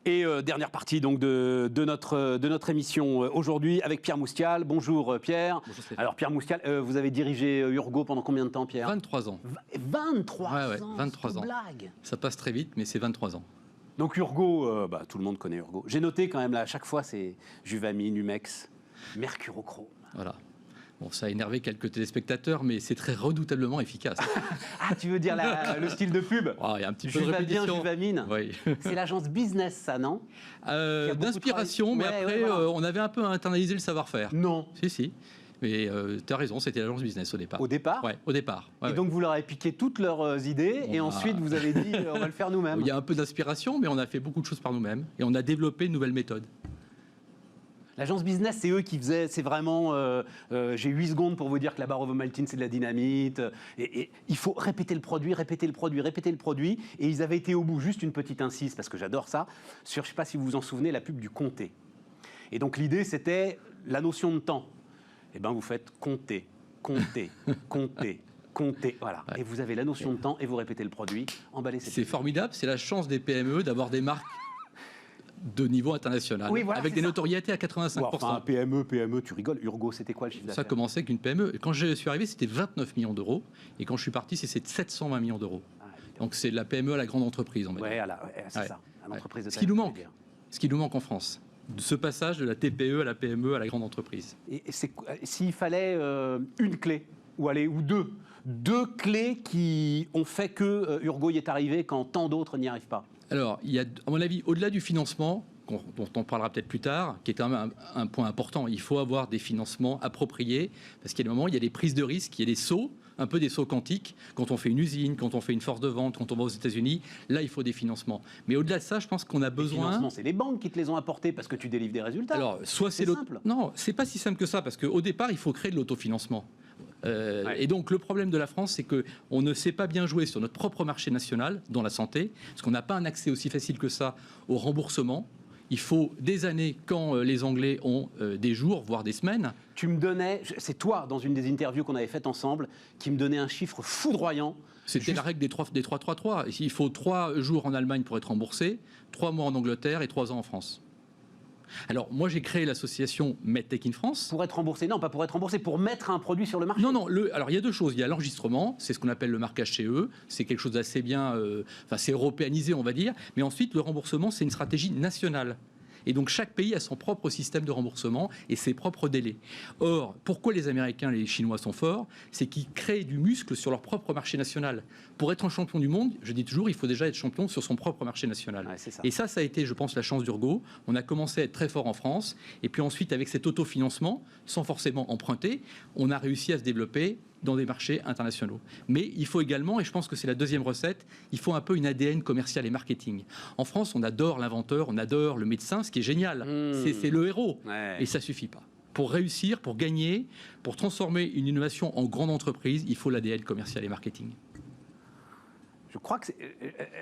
Et dernière partie donc de notre émission aujourd'hui avec Pierre Moustial. Bonjour Pierre. Bonjour Stéphane. Alors Pierre Moustial, vous avez dirigé Urgo pendant combien de temps Pierre? 23 ans. 23 Ouais, ans, 23 ans. Blague. Ça passe très vite, mais c'est 23 ans. Donc Urgo, tout le monde connaît Urgo. J'ai noté quand même là, à chaque fois c'est Juvamine, Humex, Mercurochrome. Voilà. Bon, ça a énervé quelques téléspectateurs, mais c'est très redoutablement efficace. Ah, tu veux dire le style de pub? Oh, il y a un petit peu de Juvabien, répétition. Juvamine. Oui. C'est l'agence business, ça, non? D'inspiration, mais Ouais, après, voilà. on avait un peu internalisé le savoir-faire. Non. Si. Mais tu as raison, c'était l'agence business au départ. Au départ? Ouais, au départ. Ouais, Et donc vous leur avez piqué toutes leurs idées et ensuite vous avez dit on va le faire nous-mêmes. Il y a un peu d'inspiration, mais on a fait beaucoup de choses par nous-mêmes et on a développé une nouvelle méthode. L'agence business, c'est eux qui faisaient, c'est vraiment, j'ai 8 secondes pour vous dire que la barre ovomaltine, c'est de la dynamite. Et il faut répéter le produit. Et ils avaient été au bout, juste une petite incise, parce que j'adore ça, sur, je ne sais pas si vous vous en souvenez, la pub du comté. Et donc l'idée, c'était la notion de temps. Eh bien, vous faites compter. Voilà. Ouais. Et vous avez la notion de temps et vous répétez le produit, emballez. C'est formidable, c'est la chance des PME d'avoir des marques de niveau international, Oui, voilà, avec des notoriétés à 85%. Ouais, enfin, PME, tu rigoles. Urgo, c'était quoi le chiffre d'affaires? Ça commençait avec une PME. Quand je suis arrivé, c'était 29 millions d'euros. Et quand je suis parti, c'est 720 millions d'euros. Ah, Donc c'est de la PME à la grande entreprise, on va dire. c'est Ouais. ça. À l'entreprise de Ce qui nous taille, manque. je veux dire. Ce qui nous manque en France. De ce passage de la TPE à la PME à la grande entreprise. Et s'il fallait une clé, ou deux clés qui ont fait que Urgo y est arrivé quand tant d'autres n'y arrivent pas. Alors, il y a, à mon avis, au-delà du financement, dont on parlera peut-être plus tard, qui est quand même un point important, il faut avoir des financements appropriés, parce qu'il y a des moments, il y a des prises de risques, il y a des sauts, un peu des sauts quantiques, quand on fait une usine, quand on fait une force de vente, quand on va aux États-Unis, là, il faut des financements. Mais au-delà de ça, je pense qu'on a besoin... Les financements, c'est les banques qui te les ont apportés parce que tu délivres des résultats. Alors, soit c'est simple. Non, c'est pas si simple que ça, parce qu'au départ, il faut créer de l'autofinancement. Et donc le problème de la France, c'est qu'on ne sait pas bien jouer sur notre propre marché national, dans la santé, parce qu'on n'a pas un accès aussi facile que ça au remboursement. Il faut des années quand les Anglais ont des jours, voire des semaines. Tu me donnais, c'est toi, dans une des interviews qu'on avait faites ensemble, qui me donnait un chiffre foudroyant. C'était la règle des 3-3-3. Il faut 3 jours en Allemagne pour être remboursé, 3 mois en Angleterre et 3 ans en France. Alors, moi, j'ai créé l'association MedTech in France. Pour être remboursé, non, pas pour être remboursé, pour mettre un produit sur le marché. Non, alors il y a deux choses. Il y a l'enregistrement, c'est ce qu'on appelle le marquage CE, c'est quelque chose d'assez bien, c'est européanisé, on va dire. Mais ensuite, le remboursement, c'est une stratégie nationale. Et donc, chaque pays a son propre système de remboursement et ses propres délais. Or, pourquoi les Américains et les Chinois sont forts? C'est qu'ils créent du muscle sur leur propre marché national. Pour être un champion du monde, je dis toujours, il faut déjà être champion sur son propre marché national. Ouais, c'est ça. Et ça a été, je pense, la chance d'Urgo. On a commencé à être très fort en France. Et puis ensuite, avec cet autofinancement, sans forcément emprunter, on a réussi à se développer dans des marchés internationaux. Mais il faut également, et je pense que c'est la deuxième recette, il faut un peu une ADN commercial et marketing. En France, on adore l'inventeur, on adore le médecin, ce qui est génial. C'est le héros. Ouais. Et ça suffit pas. Pour réussir, pour gagner, pour transformer une innovation en grande entreprise, il faut l'ADN commercial et marketing. Je crois que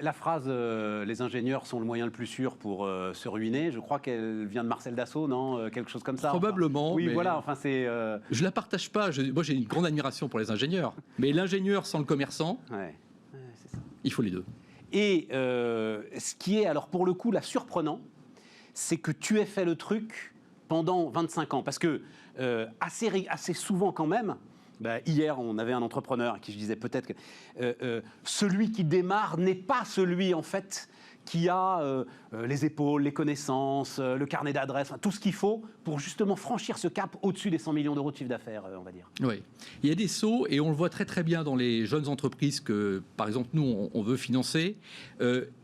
la phrase les ingénieurs sont le moyen le plus sûr pour se ruiner, je crois qu'elle vient de Marcel Dassault, non? Quelque chose comme ça. Probablement. Enfin, oui, mais voilà, enfin c'est... je la partage pas. Moi, j'ai une grande admiration pour les ingénieurs. Mais l'ingénieur sans le commerçant, Ouais, c'est ça. il faut les deux. Et ce qui est, alors pour le coup, là, surprenant, c'est que tu aies fait le truc pendant 25 ans. Parce que assez souvent quand même, hier, on avait un entrepreneur à qui je disais peut-être que celui qui démarre n'est pas celui, en fait, qui a les épaules, les connaissances, le carnet d'adresses, tout ce qu'il faut pour justement franchir ce cap au-dessus des 100 millions d'euros de chiffre d'affaires, on va dire. Oui. Il y a des sauts, et on le voit très très bien dans les jeunes entreprises que, par exemple, nous, on veut financer.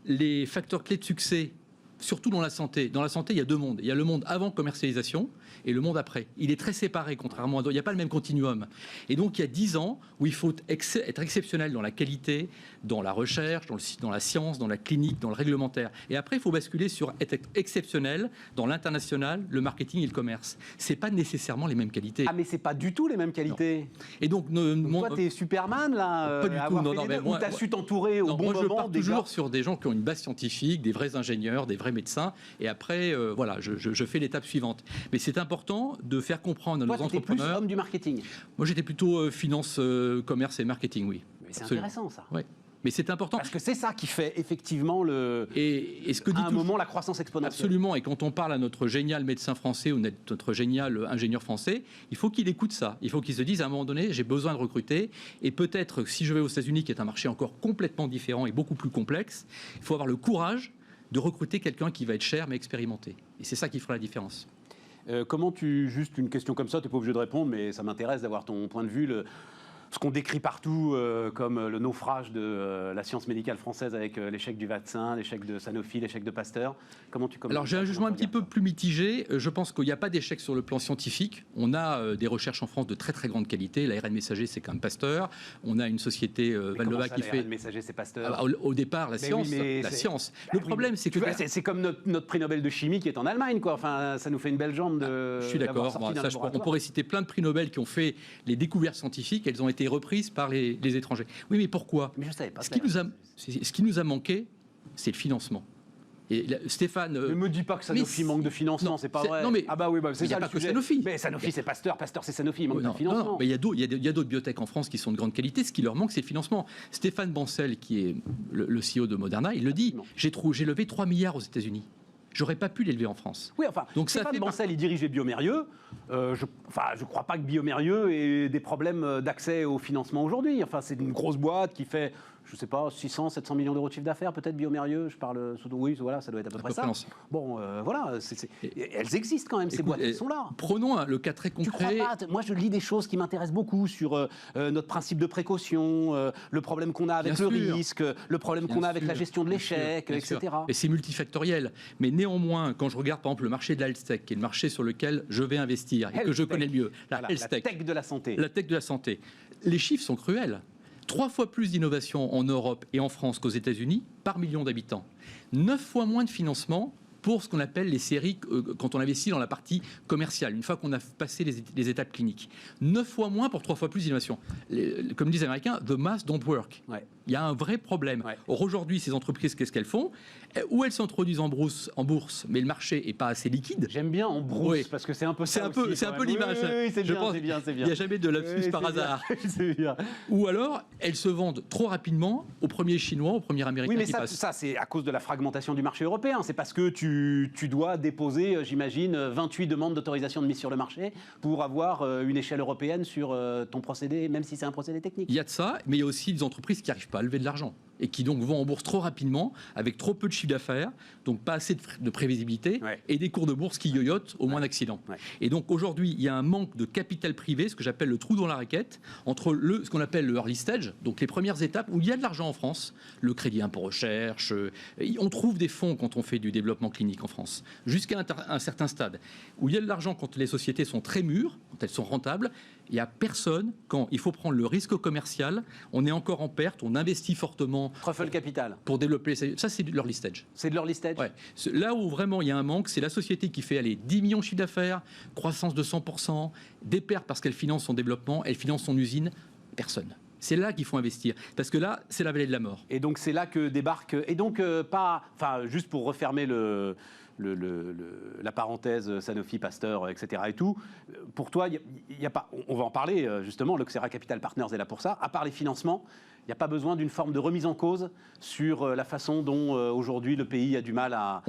Les facteurs clés de succès, surtout dans la santé. Dans la santé, il y a deux mondes. Il y a le monde avant commercialisation et le monde après. Il est très séparé, contrairement à d'autres. Il n'y a pas le même continuum. Et donc, il y a 10 ans où il faut être exceptionnel dans la qualité, dans la recherche, dans la science, dans la clinique, dans le réglementaire. Et après, il faut basculer sur être exceptionnel dans l'international, le marketing et le commerce. Ce n'est pas nécessairement les mêmes qualités. Ah, mais c'est pas du tout les mêmes qualités. Non. Et donc, toi, t'es Superman, là, pas du tout, non, mais ou t'as su t'entourer au bon moi, moment. Je pars toujours sur des gens qui ont une base scientifique, des vrais ingénieurs, des vrais médecins, et après, voilà, je fais l'étape suivante. Mais c'est important de faire comprendre à nos entrepreneurs... Toi, t'étais plus homme du marketing. Moi, j'étais plutôt finance, commerce et marketing, oui. Mais c'est intéressant, ça. Ouais. Mais c'est important. Parce que c'est ça qui fait effectivement Et ce que dit à un moment la croissance exponentielle. Absolument. Et quand on parle à notre génial médecin français ou notre génial ingénieur français, il faut qu'il écoute ça. Il faut qu'il se dise à un moment donné, j'ai besoin de recruter. Et peut-être, si je vais aux États-Unis, qui est un marché encore complètement différent et beaucoup plus complexe, il faut avoir le courage de recruter quelqu'un qui va être cher mais expérimenté. Et c'est ça qui fera la différence. Comment juste une question comme ça, tu n'es pas obligé de répondre, mais ça m'intéresse d'avoir ton point de vue. Ce qu'on décrit partout comme le naufrage de la science médicale française avec l'échec du vaccin, l'échec de Sanofi, l'échec de Pasteur. Alors j'ai un jugement un petit peu plus mitigé. Je pense qu'il n'y a pas d'échec sur le plan scientifique. On a des recherches en France de très très grande qualité. L'ARN messager, c'est quand même Pasteur. On a une société Valneva qui fait. L'ARN messager, c'est Pasteur. Au départ, la science. Oui, la science. Le problème, c'est que c'est comme notre prix Nobel de chimie qui est en Allemagne, quoi. Enfin, ça nous fait une belle jambe de. Je suis d'accord. On pourrait citer plein de prix Nobel qui ont fait les découvertes scientifiques. Elles ont été reprises par les étrangers. Oui, mais pourquoi ? Mais je savais pas. Ce qui nous a manqué, c'est le financement. Et Stéphane. Ne me dis pas que Sanofi manque de financement, c'est pas vrai. Non, mais ah bah oui, c'est ça pas le que sujet. Sanofi. Mais Sanofi, c'est Pasteur, Pasteur, c'est Sanofi, il manque de financement. Non, mais il y a d'autres biotech en France qui sont de grande qualité. Ce qui leur manque, c'est le financement. Stéphane Bancel, qui est le CEO de Moderna, il le dit. J'ai levé 3 milliards aux États-Unis. J'aurais pas pu l'élever en France. Oui, enfin, donc Stéphane Bancel, il dirigeait Biomérieux. Je crois pas que Biomérieux ait des problèmes d'accès au financement aujourd'hui. Enfin, c'est une grosse boîte qui fait, je sais pas, 600, 700 millions d'euros de chiffre d'affaires, peut-être Biomérieux. Je parle, oui, voilà, ça doit être à peu près ça. Bon, voilà, elles existent quand même, ces boîtes, elles sont là. Prenons le cas très concret. Tu crois pas ? Moi, je lis des choses qui m'intéressent beaucoup sur notre principe de précaution, le problème qu'on a avec le risque, le problème qu'on a avec la gestion de l'échec, etc. Et c'est multifactoriel. Mais néanmoins, quand je regarde par exemple le marché de la health tech, qui est le marché sur lequel je vais investir et que je connais le mieux, la tech de la santé. La tech de la santé. Les chiffres sont cruels. 3 fois plus d'innovation en Europe et en France qu'aux États-Unis par million d'habitants. 9 fois moins de financement pour ce qu'on appelle les séries quand on investit dans la partie commerciale, une fois qu'on a passé les étapes cliniques. 9 fois moins pour 3 fois plus d'innovation. Comme disent les Américains, the math don't work. Ouais. Il y a un vrai problème. Ouais. Or, aujourd'hui, ces entreprises, qu'est-ce qu'elles font ? Ou elles s'introduisent en bourse, mais le marché n'est pas assez liquide. J'aime bien en bourse, parce que c'est un peu ça aussi. C'est un peu l'image. Oui, c'est bien. Il n'y a jamais de lapsus par hasard. C'est bien. Ou alors, elles se vendent trop rapidement au premier Chinois, au premier Américain qui passe. Ça, c'est à cause de la fragmentation du marché européen. C'est parce que tu dois déposer, j'imagine, 28 demandes d'autorisation de mise sur le marché pour avoir une échelle européenne sur ton procédé, même si c'est un procédé technique. Il y a de ça, mais il y a aussi des entreprises qui n'arrivent pas à lever de l'argent et qui donc vont en bourse trop rapidement, avec trop peu de chiffre d'affaires, donc pas assez de prévisibilité, et des cours de bourse qui yoyotent au moins d'accident. Ouais. Et donc aujourd'hui, il y a un manque de capital privé, ce que j'appelle le trou dans la raquette, entre ce qu'on appelle le early stage, donc les premières étapes où il y a de l'argent en France, le crédit impôt recherche, on trouve des fonds quand on fait du développement clinique en France, jusqu'à un certain stade, où il y a de l'argent quand les sociétés sont très mûres, quand elles sont rentables. Il n'y a personne, quand il faut prendre le risque commercial, on est encore en perte, on investit fortement. Truffle capital. Pour développer. Ça, c'est de l'early stage. C'est de l'early stage. Ouais. Là où vraiment il y a un manque, c'est la société qui fait 10 millions de chiffre d'affaires, croissance de 100%, des pertes parce qu'elle finance son développement, elle finance son usine, personne. C'est là qu'il faut investir, parce que là, c'est la vallée de la mort. Et donc, c'est là que débarque. Et donc, juste pour refermer la parenthèse Sanofi, Pasteur, etc. et tout, pour toi, il y a pas, on va en parler justement, l'Oxera Capital Partners est là pour ça, à part les financements, il n'y a pas besoin d'une forme de remise en cause sur la façon dont aujourd'hui le pays a du mal à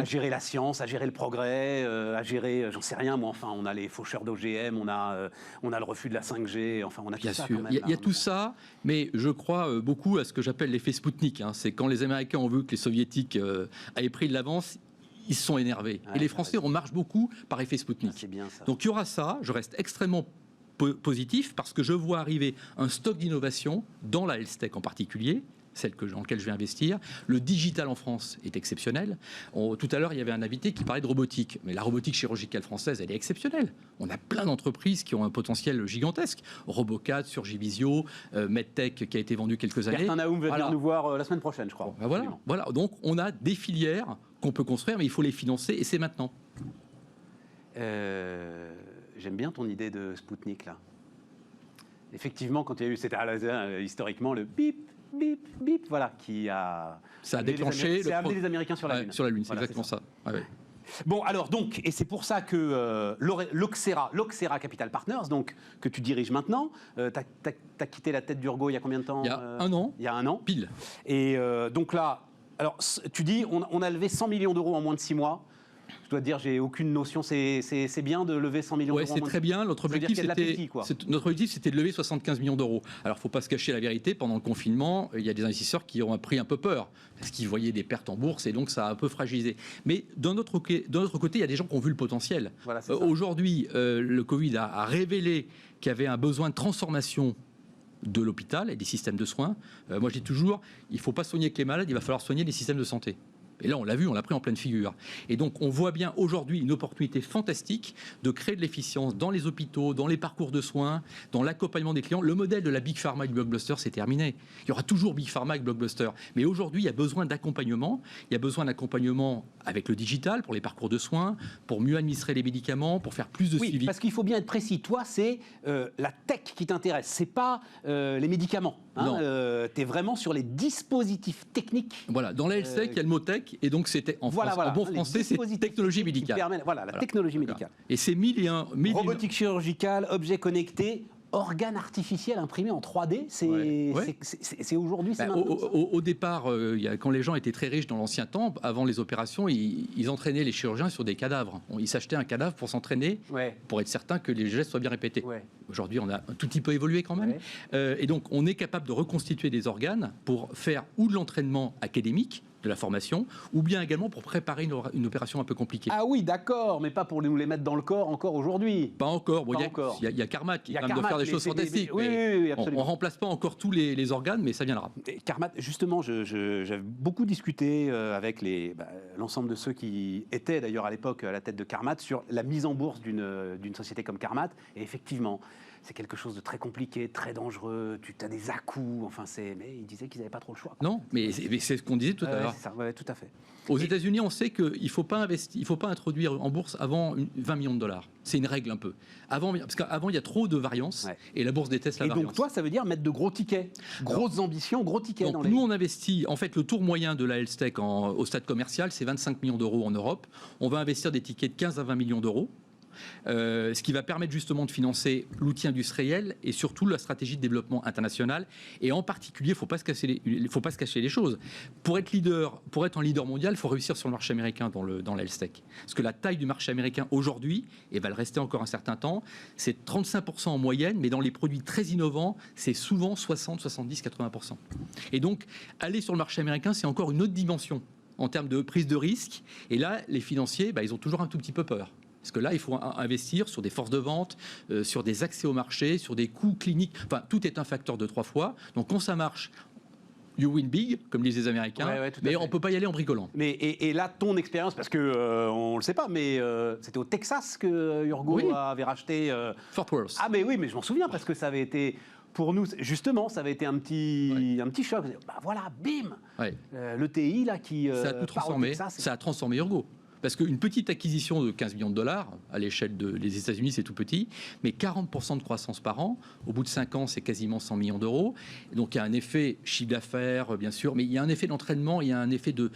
gérer la science, à gérer le progrès, à gérer, j'en sais rien, moi, enfin, on a les faucheurs d'OGM, on a le refus de la 5G, enfin, on a tout ça quand même. Il y a tout ça, mais je crois beaucoup à ce que j'appelle l'effet Spoutnik. C'est quand les Américains ont vu que les Soviétiques avaient pris de l'avance, ils se sont énervés. Ouais, et les Français, on marche beaucoup par effet Spoutnik. C'est bien ça. Donc il y aura ça, je reste extrêmement positif parce que je vois arriver un stock d'innovation dans la health tech en particulier, celle dans laquelle je vais investir. Le digital en France est exceptionnel. Tout à l'heure, il y avait un invité qui parlait de robotique. Mais la robotique chirurgicale française, elle est exceptionnelle. On a plein d'entreprises qui ont un potentiel gigantesque. Robocad, Surgivisio, MedTech qui a été vendu quelques années. Bertin Naoum va venir nous voir la semaine prochaine, je crois. Voilà. Donc, on a des filières qu'on peut construire, mais il faut les financer et c'est maintenant. J'aime bien ton idée de Spoutnik, là. Effectivement, quand il y a eu, c'était historiquement le bip, bip, bip, voilà, qui a... Ça a déclenché... C'est amené les Américains sur la Lune. Sur la Lune, c'est exactement ça. Ouais. Bon, alors donc, et c'est pour ça que l'Oxera Capital Partners, donc, que tu diriges maintenant, tu as quitté la tête d'Urgo il y a combien de temps? Il y a un an. Il y a un an. Pile. Et donc là, alors, tu dis, on a levé 100 millions d'euros en moins de 6 mois. Je dois te dire, j'ai aucune notion. C'est bien de lever 100 millions d'euros. Oui, c'est très bien. Notre objectif, c'était de lever 75 millions d'euros. Alors, il ne faut pas se cacher la vérité. Pendant le confinement, il y a des investisseurs qui ont pris un peu peur parce qu'ils voyaient des pertes en bourse et donc ça a un peu fragilisé. Mais d'un autre côté, il y a des gens qui ont vu le potentiel. Voilà, aujourd'hui, le Covid a révélé qu'il y avait un besoin de transformation de l'hôpital et des systèmes de soins. Moi, je dis toujours, il ne faut pas soigner que les malades, il va falloir soigner les systèmes de santé. Et là, on l'a vu, on l'a pris en pleine figure. Et donc, on voit bien aujourd'hui une opportunité fantastique de créer de l'efficience dans les hôpitaux, dans les parcours de soins, dans l'accompagnement des clients. Le modèle de la Big Pharma et du Blockbuster, c'est terminé. Il y aura toujours Big Pharma et Blockbuster. Mais aujourd'hui, il y a besoin d'accompagnement. Il y a besoin d'accompagnement avec le digital pour les parcours de soins, pour mieux administrer les médicaments, pour faire plus de suivi. Oui, parce qu'il faut bien être précis. Toi, c'est la tech qui t'intéresse. C'est pas les médicaments. Hein, tu es vraiment sur les dispositifs techniques. Voilà, dans la health tech, il y a le mot tech. Et donc, c'était en bon français, c'est technologie médicale. La technologie médicale. Et c'est robotique chirurgicale, objets connectés, organes artificiels imprimés en 3D, c'est aujourd'hui, c'est maintenant. Au départ, quand les gens étaient très riches dans l'ancien temps, avant les opérations, ils entraînaient les chirurgiens sur des cadavres. Ils s'achetaient un cadavre pour s'entraîner, pour être certain que les gestes soient bien répétés. Aujourd'hui, on a un tout petit peu évolué quand même. Et donc, on est capable de reconstituer des organes pour faire ou de l'entraînement académique, de la formation, ou bien également pour préparer une opération un peu compliquée. Ah oui, d'accord, mais pas pour nous les mettre dans le corps encore aujourd'hui. Pas encore. Il y a Carmat qui est capable de faire des choses fantastiques. Oui, on ne remplace pas encore tous les organes, mais ça viendra. Carmat, justement, j'avais beaucoup discuté avec l'ensemble de ceux qui étaient d'ailleurs à l'époque à la tête de Carmat sur la mise en bourse d'une société comme Carmat. Et effectivement, c'est quelque chose de très compliqué, très dangereux, tu as des à-coups, mais ils disaient qu'ils n'avaient pas trop le choix. Non, mais c'est ce qu'on disait tout à l'heure. C'est ça, tout à fait. Aux États-Unis, on sait qu'il ne faut pas introduire en bourse avant 20 millions de dollars. C'est une règle un peu. Parce qu'avant, il y a trop de variance et la bourse déteste la variance. Et donc, toi, ça veut dire mettre de gros tickets, grosses ambitions, gros tickets. Donc, nous, on investit, en fait, le tour moyen de la health tech au stade commercial, c'est 25 millions d'euros en Europe. On va investir des tickets de 15 à 20 millions d'euros. Ce qui va permettre justement de financer l'outil industriel et surtout la stratégie de développement international. Et en particulier, il ne faut pas se cacher les choses. Pour être un leader mondial, il faut réussir sur le marché américain dans la health tech. Parce que la taille du marché américain aujourd'hui, et va le rester encore un certain temps, c'est 35% en moyenne, mais dans les produits très innovants, c'est souvent 60, 70, 80%. Et donc, aller sur le marché américain, c'est encore une autre dimension en termes de prise de risque. Et là, les financiers, ils ont toujours un tout petit peu peur. Parce que là, il faut investir sur des forces de vente, sur des accès au marché, sur des coûts cliniques. Enfin, tout est un facteur de 3 fois. Donc, quand ça marche, you win big, comme disent les Américains, mais on ne peut pas y aller en bricolant. Mais, et là, ton expérience, parce qu'on ne le sait pas, mais c'était au Texas que Urgo avait racheté... Fort Worth. Ah, mais oui, mais je m'en souviens, parce que ça avait été... Pour nous, justement, ça avait été un petit choc. Voilà, bim, le TI là, qui ça a tout transformé. Ça a transformé Urgo. Parce qu'une petite acquisition de 15 millions de dollars, à l'échelle des États-Unis, c'est tout petit, mais 40% de croissance par an, au bout de 5 ans, c'est quasiment 100 millions d'euros. Donc il y a un effet chiffre d'affaires, bien sûr, mais il y a un effet d'entraînement, il y a un effet de,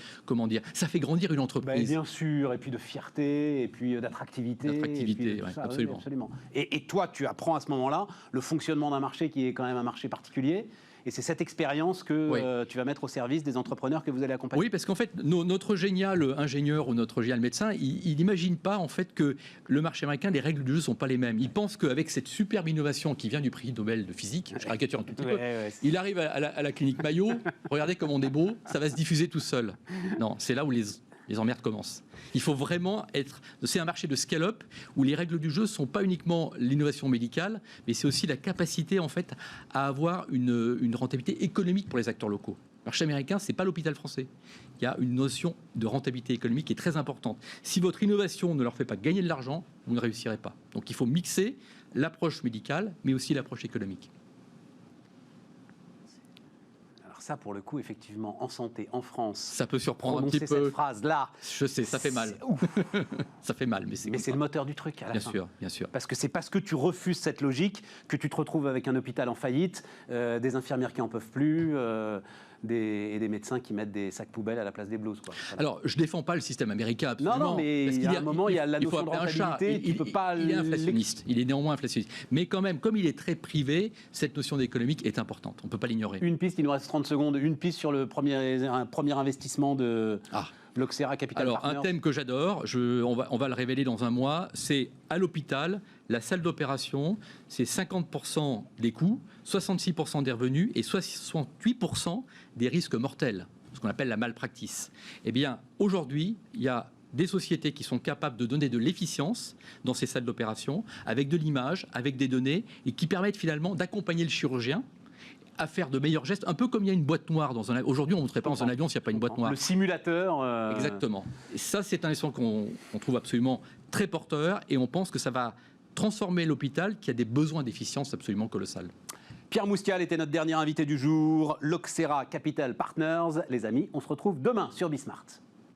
ça fait grandir une entreprise. Bien sûr, et puis de fierté, et puis d'attractivité. D'attractivité, absolument. Oui, absolument. Et toi, tu apprends à ce moment-là le fonctionnement d'un marché qui est quand même un marché particulier. Et c'est cette expérience que tu vas mettre au service des entrepreneurs que vous allez accompagner. Oui, parce qu'en fait, notre génial ingénieur ou notre génial médecin, il n'imagine pas en fait que le marché américain, les règles du jeu ne sont pas les mêmes. Il pense qu'avec cette superbe innovation qui vient du prix Nobel de physique, je caricature un tout petit peu, il arrive à la clinique Mayo, regardez comme on est beau, ça va se diffuser tout seul. Non, c'est là où les emmerdes commencent. Il faut vraiment c'est un marché de scale-up où les règles du jeu ne sont pas uniquement l'innovation médicale, mais c'est aussi la capacité en fait à avoir une rentabilité économique pour les acteurs locaux. Le marché américain, c'est pas l'hôpital français. Il y a une notion de rentabilité économique qui est très importante. Si votre innovation ne leur fait pas gagner de l'argent, vous ne réussirez pas. Donc il faut mixer l'approche médicale, mais aussi l'approche économique. Ça, pour le coup, effectivement, en santé, en France... Ça peut surprendre un petit peu. Cette phrase-là... Je sais, ça fait mal. Ça fait mal, mais c'est le moteur du truc, à la fin. Bien sûr. Parce que c'est parce que tu refuses cette logique que tu te retrouves avec un hôpital en faillite, des infirmières qui n'en peuvent plus... et des médecins qui mettent des sacs poubelles à la place des blouses, quoi. Alors, je défends pas le système américain, absolument. Non, mais il y a un moment, il y a la notion de rentabilité, tu peux pas... Il est inflationniste, il est néanmoins inflationniste. Mais quand même, comme il est très privé, cette notion d'économique est importante, on ne peut pas l'ignorer. Une piste, il nous reste 30 secondes, une piste sur un premier investissement de l'Oxera Capital Partners. Alors, un thème que j'adore, on va le révéler dans un mois, c'est à l'hôpital, la salle d'opération, c'est 50% des coûts, 66% des revenus et 68% des risques mortels, ce qu'on appelle la malpractice. Eh bien, aujourd'hui, il y a des sociétés qui sont capables de donner de l'efficience dans ces salles d'opération, avec de l'image, avec des données, et qui permettent finalement d'accompagner le chirurgien à faire de meilleurs gestes, un peu comme il y a une boîte noire dans un avion. Aujourd'hui, on ne monterait pas dans un avion s'il n'y a pas une boîte noire. Le simulateur. Exactement. Et ça, c'est un élément qu'on trouve absolument très porteur, et on pense que ça va transformer l'hôpital qui a des besoins d'efficience absolument colossales. Pierre Moustial était notre dernier invité du jour, l'Oxera Capital Partners. Les amis, on se retrouve demain sur Bismart.